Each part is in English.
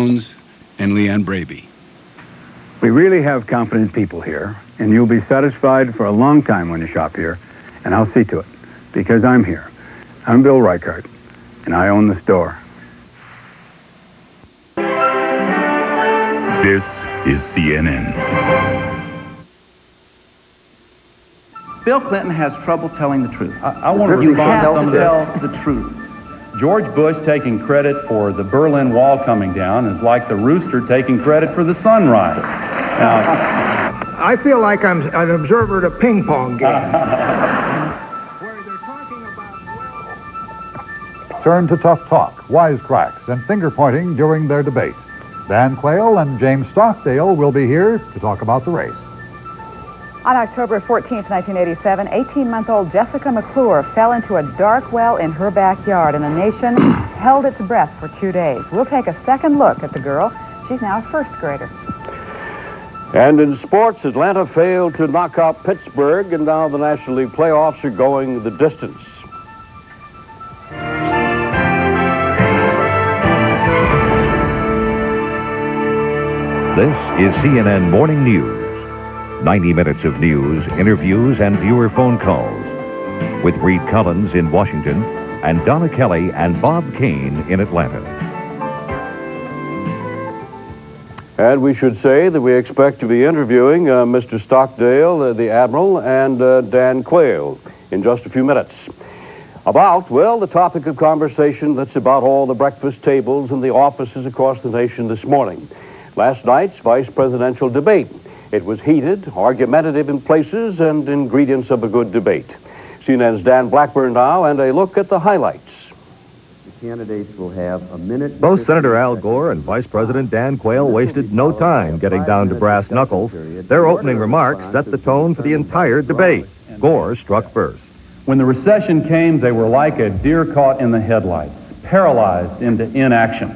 and Leanne Braby. We really have competent people here, and you'll be satisfied for a long time when you shop here, and I'll see to it, because I'm here. I'm Bill Reichart, and I own the store. This is CNN. Bill Clinton has trouble telling the truth. I want to respond to some of tell the truth. George Bush taking credit for the Berlin Wall coming down is like the rooster taking credit for the sunrise. Now, I feel like I'm an observer at a ping pong game. Turn to tough talk, wisecracks, and finger-pointing during their debate. Dan Quayle and James Stockdale will be here to talk about the race. On October 14th, 1987, 18-month-old Jessica McClure fell into a dark well in her backyard, and the nation held its breath for 2 days. We'll take a second look at the girl. She's now a first grader. And in sports, Atlanta failed to knock out Pittsburgh, and now the National League playoffs are going the distance. This is CNN Morning News. 90 minutes of news, interviews, and viewer phone calls. With Reid Collins in Washington and Donna Kelley and Bob Cain in Atlanta. And we should say that we expect to be interviewing Mr. Stockdale, the Admiral, and Dan Quayle in just a few minutes. About, well, the topic of conversation that's about all the breakfast tables and the offices across the nation this morning. Last night's vice presidential debate. It was heated, argumentative in places, and ingredients of a good debate. CNN's Dan Blackburn now, and a look at the highlights. The candidates will have a minute. Both Senator Al Gore and Vice President Dan Quayle wasted no time getting down to brass knuckles. Their opening remarks set the tone for the entire debate. Gore struck first. when the recession came, they were like a deer caught in the headlights, paralyzed into inaction,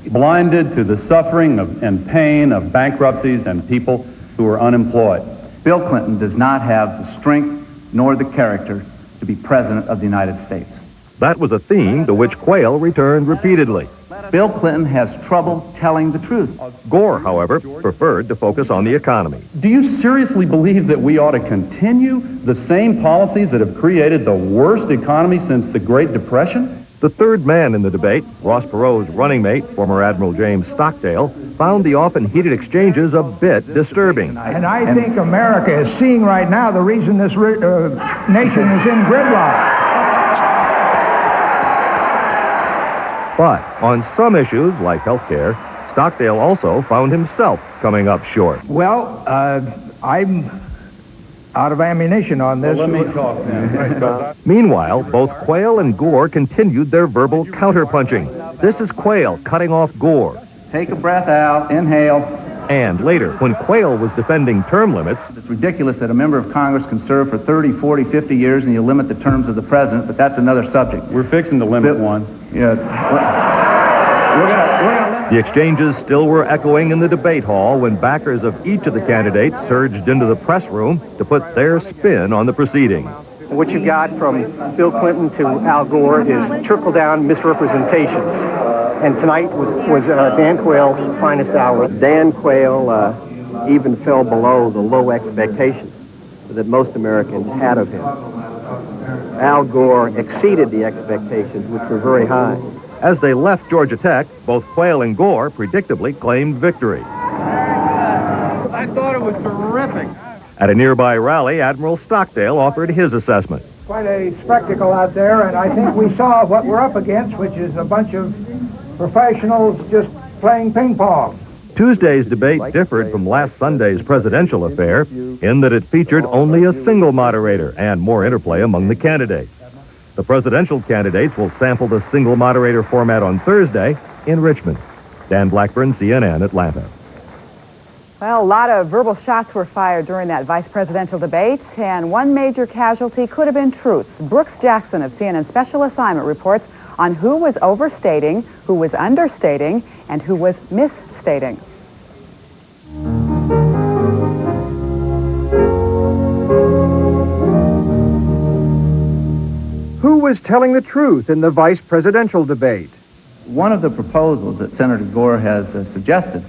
blinded to the suffering and pain of bankruptcies and people who are unemployed. Bill Clinton does not have the strength nor the character to be president of the United States. That was a theme to which Quayle returned repeatedly. Bill Clinton has trouble telling the truth. Gore, however, preferred to focus on the economy. Do you seriously believe that we ought to continue the same policies that have created the worst economy since the Great Depression? The third man in the debate, Ross Perot's running mate, former Admiral James Stockdale, found the often heated exchanges a bit disturbing. And I think America is seeing right now the reason this nation is in gridlock. But on some issues, like health care, Stockdale also found himself coming up short. Well, I'm out of ammunition on this. Well, let me talk now. Meanwhile, both Quayle and Gore continued their verbal counterpunching. This is Quayle cutting off Gore. Take a breath out, inhale. And later, when Quayle was defending term limits... It's ridiculous that a member of Congress can serve for 30, 40, 50 years and you limit the terms of the president, but that's another subject. We're fixing to limit one. Yeah. We're gonna limit. The exchanges still were echoing in the debate hall when backers of each of the candidates surged into the press room to put their spin on the proceedings. What you got from Bill Clinton to Al Gore is trickle-down misrepresentations. And tonight was Dan Quayle's finest hour. Dan Quayle even fell below the low expectations that most Americans had of him. Al Gore exceeded the expectations, which were very high. As they left Georgia Tech, both Quayle and Gore predictably claimed victory. I thought it was terrific. At a nearby rally, Admiral Stockdale offered his assessment. Quite a spectacle out there, and I think we saw what we're up against, which is a bunch of professionals just playing ping pong. Tuesday's debate differed from last Sunday's presidential affair in that it featured only a single moderator and more interplay among the candidates. The presidential candidates will sample the single moderator format on Thursday in Richmond. Dan Blackburn, CNN, Atlanta. Well, a lot of verbal shots were fired during that vice presidential debate, and one major casualty could have been truth. Brooks Jackson of CNN Special Assignment reports on who was overstating, who was understating, and who was misstating. Who was telling the truth in the vice presidential debate? One of the proposals that Senator Gore has suggested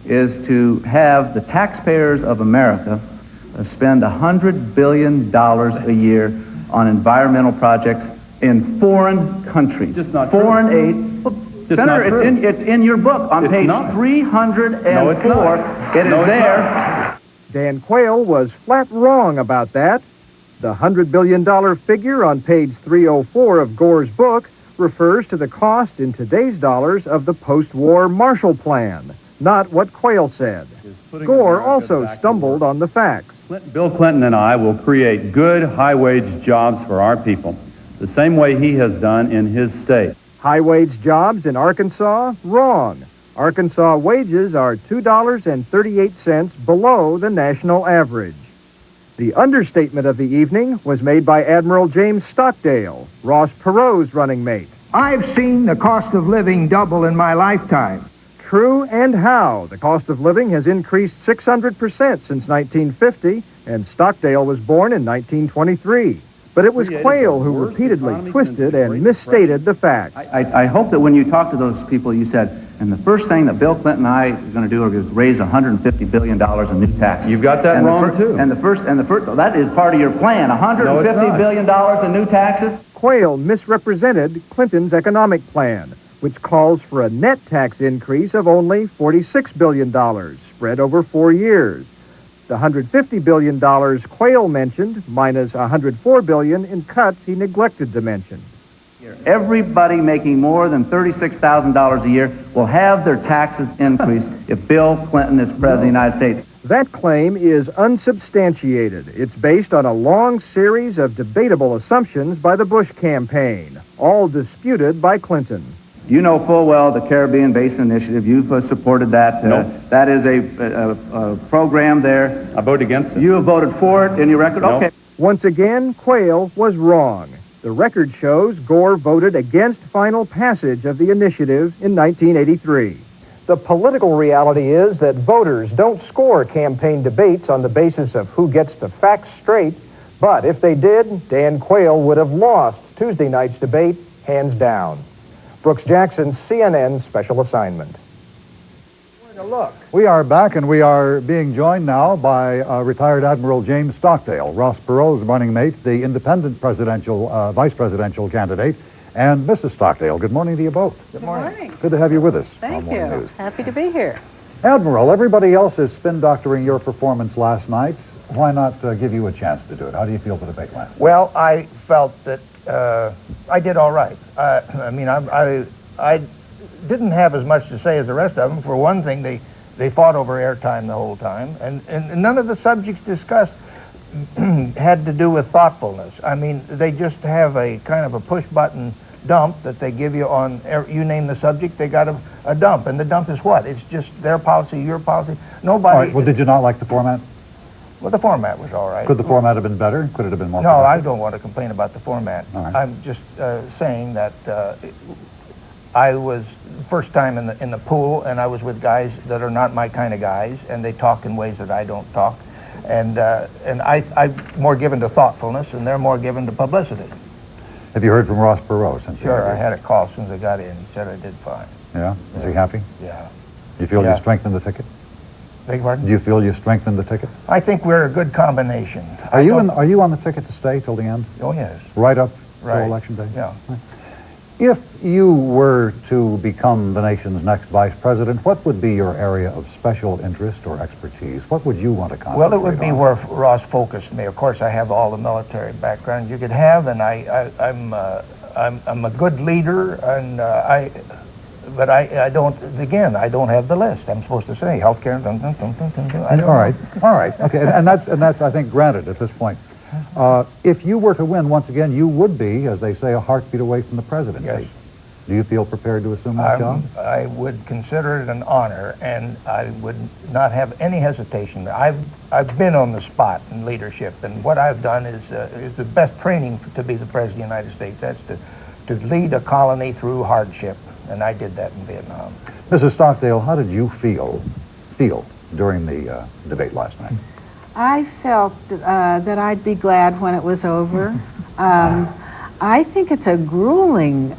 is to have the taxpayers of America spend $100 billion a year on environmental projects in foreign countries. Just not foreign true. aid. Well, Senator, it's in your book on page 304. No, it's not. It is there. Dan Quayle was flat wrong about that. The $100 billion figure on page 304 of Gore's book refers to the cost in today's dollars of the post-war Marshall Plan, not what Quayle said. Gore also stumbled on the facts. Bill Clinton and I will create good, high-wage jobs for our people, the same way he has done in his state. High-wage jobs in Arkansas? Wrong. Arkansas wages are $2.38 below the national average. The understatement of the evening was made by Admiral James Stockdale, Ross Perot's running mate. I've seen the cost of living double in my lifetime. True, and how? The cost of living has increased 600% since 1950, and Stockdale was born in 1923. But it was Quayle who repeatedly twisted and misstated the facts. I hope that when you talk to those people, you said, and the first thing that Bill Clinton and I are going to do is raise $150 billion in new taxes. You've got that wrong, too. And the first, that is part of your plan, $150 billion in new taxes. Quayle misrepresented Clinton's economic plan, which calls for a net tax increase of only $46 billion, spread over 4 years. The $150 billion Quayle mentioned, minus $104 billion in cuts he neglected to mention. Everybody making more than $36,000 a year will have their taxes increased if Bill Clinton is President of the United States. That claim is unsubstantiated. It's based on a long series of debatable assumptions by the Bush campaign, all disputed by Clinton. You know full well the Caribbean Basin Initiative. You've supported that. No. That is a program there. I voted against it. You have voted for it in your record? No. Okay. Once again, Quayle was wrong. The record shows Gore voted against final passage of the initiative in 1983. The political reality is that voters don't score campaign debates on the basis of who gets the facts straight, but if they did, Dan Quayle would have lost Tuesday night's debate, hands down. Brooks Jackson, CNN Special Assignment. Look. We are back, and we are being joined now by retired Admiral James Stockdale, Ross Perot's running mate, the independent presidential, vice presidential candidate. And Mrs. Stockdale, good morning to you both. Good morning. Good to have you with us. Thank you. News. Happy to be here. Admiral, everybody else is spin doctoring your performance last night. Why not give you a chance to do it? How do you feel the debate went? Well, I felt that I did all right. I mean, I didn't have as much to say as the rest of them. For one thing, they fought over airtime the whole time, and none of the subjects discussed had to do with thoughtfulness. I mean, they just have a kind of a push-button dump that they give you on, you name the subject, they got a dump. And the dump is what? It's just their policy, your policy. Nobody... All right, well, did you not like the format? Well, the format was all right. Could the format have been better? Could it have been more No, productive? I don't want to complain about the format. All right. I'm just saying that I was first time in the pool, and I was with guys that are not my kind of guys, and they talk in ways that I don't talk. And I'm more given to thoughtfulness, and they're more given to publicity. Have you heard from Ross Perot since? Sure, I had a call as soon as I got in. He said I did fine. Yeah? Is he happy? Yeah. Do you feel you strengthened the ticket? Beg your pardon? Do you feel you strengthened the ticket? I think we're a good combination. Are you on the ticket to stay till the end? Oh, yes. Right up Right. till Election Day? Yeah. Right. If you were to become the nation's next vice president, what would be your area of special interest or expertise? What would you want to concentrate on? Well, it would be where Ross focused me. Of course, I have all the military background you could have, and I'm a good leader, and but I don't. Again, I don't have the list. I'm supposed to say healthcare. All right. Okay, and that's I think granted at this point. If you were to win once again, you would be, as they say, a heartbeat away from the presidency. Yes. Do you feel prepared to assume that job? I would consider it an honor, and I would not have any hesitation. I've been on the spot in leadership, and what I've done is the best training to be the President of the United States. That's to lead a colony through hardship, and I did that in Vietnam. Mrs. Stockdale, how did you feel during the debate last night? I felt that I'd be glad when it was over. I think it's a grueling,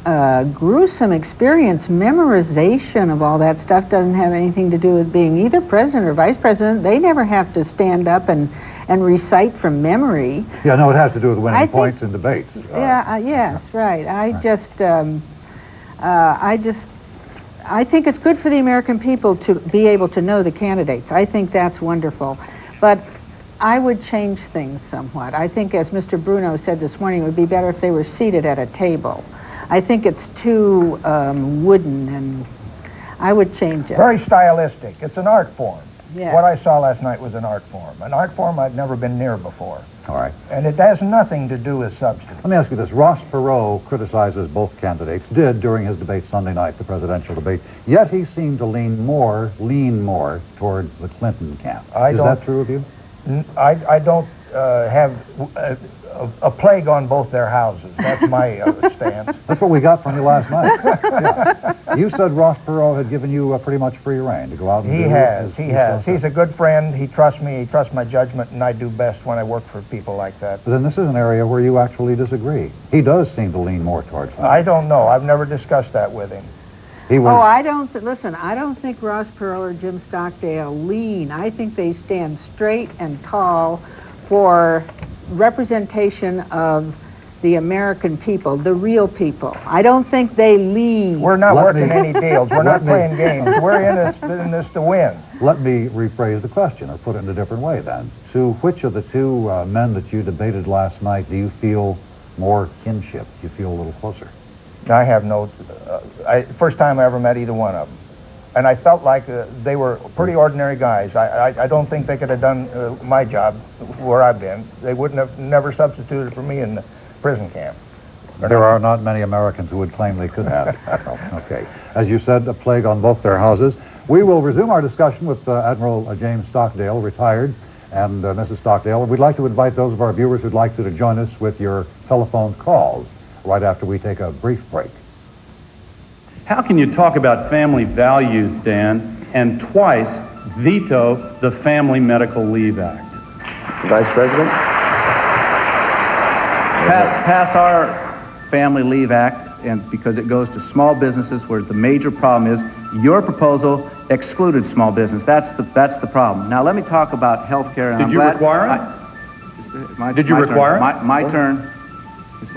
gruesome experience. Memorization of all that stuff doesn't have anything to do with being either president or vice president. They never have to stand up and recite from memory. Yeah, no, it has to do with winning points in debates. Yes, right. I think it's good for the American people to be able to know the candidates. I think that's wonderful. But I would change things somewhat. I think, as Mr. Bruno said this morning, it would be better if they were seated at a table. I think it's too wooden, and I would change it. Very stylistic. It's an art form. Yes. What I saw last night was an art form I'd never been near before. All right. And it has nothing to do with substance. Let me ask you this. Ross Perot criticizes both candidates, did during his debate Sunday night, the presidential debate, yet he seemed to lean more toward the Clinton camp. Is that true of you? I don't have a plague on both their houses. That's my stance. That's what we got from you last night. Yeah. You said Ross Perot had given you pretty much free rein to go out and He has. He's a good friend. He trusts me. He trusts my judgment, and I do best when I work for people like that. But then this is an area where you actually disagree. He does seem to lean more towards Clinton. I don't know. I've never discussed that with him. I don't think Ross Perot or Jim Stockdale lean. I think they stand straight and tall for representation of the American people, the real people. I don't think they lean. We're not working any deals. We're not playing games. We're in this to win. Let me rephrase the question, or put it in a different way then. To which of the two men that you debated last night do you feel more kinship? Do you feel a little closer? I have no... first time I ever met either one of them. And I felt like they were pretty ordinary guys. I don't think they could have done my job where I've been. They wouldn't have never substituted for me in the prison camp. There are not many Americans who would claim they could have. Okay. As you said, a plague on both their houses. We will resume our discussion with Admiral James Stockdale, retired, and Mrs. Stockdale. We'd like to invite those of our viewers who'd like to join us with your telephone calls right after we take a brief break. How can you talk about family values, Dan, and twice veto the Family Medical Leave Act? Vice President? Pass our Family Leave Act, and because it goes to small businesses where the major problem is your proposal excluded small business. That's the problem. Now let me talk about health care. Did you require it? Did you require it? My turn.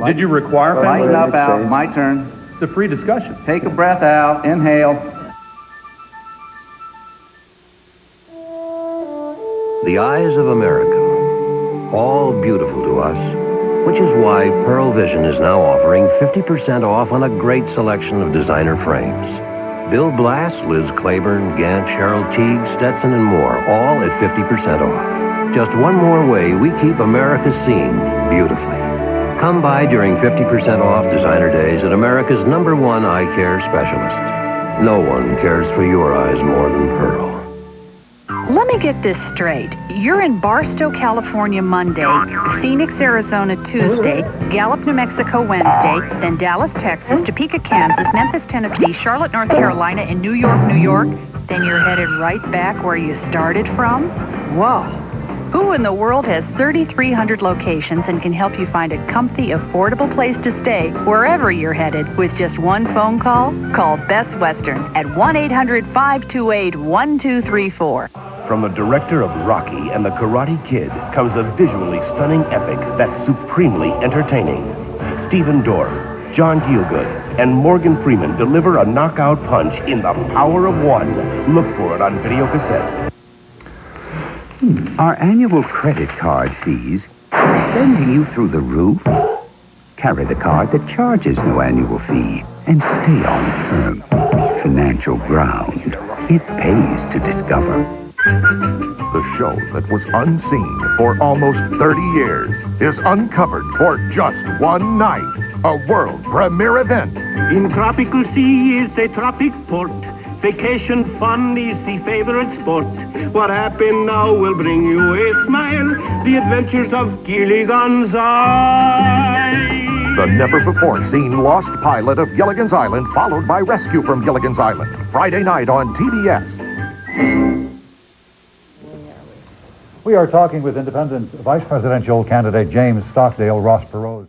Did you require family? Lighten up, Al. My turn. It's a free discussion. Take a breath, Al. Inhale. The eyes of America, all beautiful to us, which is why Pearl Vision is now offering 50% off on a great selection of designer frames. Bill Blass, Liz Claiborne, Gant, Cheryl Teague, Stetson, and more, all at 50% off. Just one more way we keep America seen beautifully. Come by during 50% off designer days at America's #1 eye care specialist. No one cares for your eyes more than Pearl. Let me get this straight. You're in Barstow, California Monday, Phoenix, Arizona Tuesday, Gallup, New Mexico Wednesday, then Dallas, Texas, Topeka, Kansas, Memphis, Tennessee, Charlotte, North Carolina, and New York, New York. Then you're headed right back where you started from? Whoa. Who in the world has 3,300 locations and can help you find a comfy, affordable place to stay wherever you're headed with just one phone call? Call Best Western at 1-800-528-1234. From the director of Rocky and the Karate Kid comes a visually stunning epic that's supremely entertaining. Stephen Dorff, John Gielgud, and Morgan Freeman deliver a knockout punch in The Power of One. Look for it on videocassette. Are annual credit card fees sending you through the roof? Carry the card that charges no annual fee and stay on firm financial ground. It pays to discover. The show that was unseen for almost 30 years is uncovered for just one night. A world premiere event. In tropical sea is a tropic port. Vacation fun is the favorite sport. What happened now will bring you a smile. The adventures of Gilligan's Island. The never-before-seen lost pilot of Gilligan's Island, followed by rescue from Gilligan's Island. Friday night on TBS. We are talking with independent vice presidential candidate James Stockdale, Ross Perot's